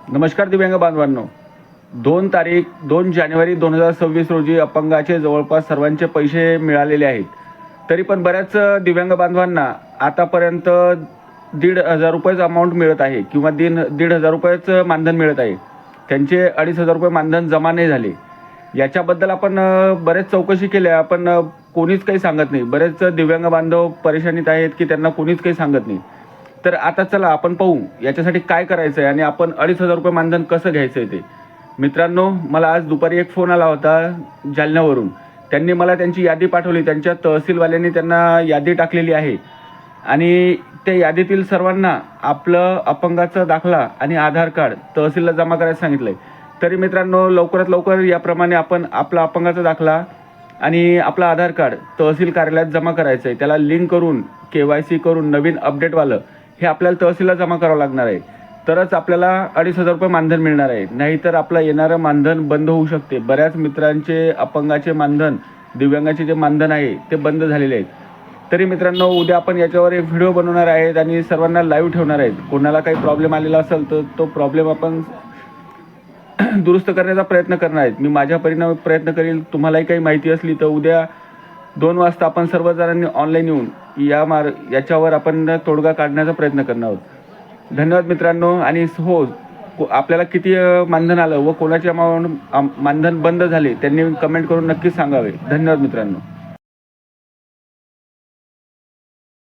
नमस्कार दिव्यांग बांधवांनो, 2 जानेवारी 2026 रोजी अपंगाचे जवळपास सर्वांचे पैसे मिळालेले आहेत. तरी पण बऱ्याच दिव्यांग बांधवांना आतापर्यंत 1,500 रुपयेच अमाऊंट मिळत आहे किंवा 1,500 रुपयेच मानधन मिळत आहे. त्यांचे 2,500 रुपये मानधन जमा नाही झाले. याच्याबद्दल आपण बरेच चौकशी केल्या, पण कोणीच काही सांगत नाही. बरेच दिव्यांग बांधव परेशानीत आहेत की त्यांना कोणीच काही सांगत नाही. तर आता चला आपण पाहू याच्यासाठी काय करायचं आहे आणि आपण 2,500 रुपये मानधन कसं घ्यायचं आहे ते. मित्रांनो, मला आज दुपारी एक फोन आला होता जालन्यावरून. त्यांनी मला त्यांची यादी पाठवली. त्यांच्या तहसीलवाल्यांनी त्यांना यादी टाकलेली आहे आणि त्या यादीतील सर्वांना आपलं अपंगाचा दाखला आणि आधार कार्ड तहसीलला जमा करायला सांगितलं आहे. तरी मित्रांनो, लवकरात लवकर याप्रमाणे आपण आपला अपंगाचा दाखला आणि आपलं आधार कार्ड तहसील कार्यालयात जमा करायचं आहे. त्याला लिंक करून KYC करून नवीन अपडेटवालं हे आपल्याला तहसीलला जमा करावं लागणार आहे. तरच आपल्याला 2,500 रुपये मानधन मिळणार आहे. नाहीतर आपलं येणारं मानधन बंद होऊ शकते. बऱ्याच मित्रांचे अपंगाचे मानधन, दिव्यांगाचे जे मानधन आहे ते बंद झालेले आहेत. तरी मित्रांनो, उद्या आपण याच्यावर एक व्हिडिओ बनवणार आहेत आणि सर्वांना लाईव्ह ठेवणार आहेत. कोणाला काही प्रॉब्लेम आलेला असेल तर तो प्रॉब्लेम आपण दुरुस्त करण्याचा प्रयत्न करणार आहेत. मी माझ्या परीने प्रयत्न करील. तुम्हालाही काही माहिती असली तर उद्या 2 वाजता आपण सर्वजणांनी ऑनलाईन येऊन याच्यावर आपण तोडगा काढण्याचा प्रयत्न करणार आहोत. धन्यवाद मित्रांनो. आणि हो, आपल्याला किती मानधन आलं व कोणाचे मानधन बंद झाले त्यांनी कमेंट करून नक्कीच सांगावे. धन्यवाद मित्रांनो.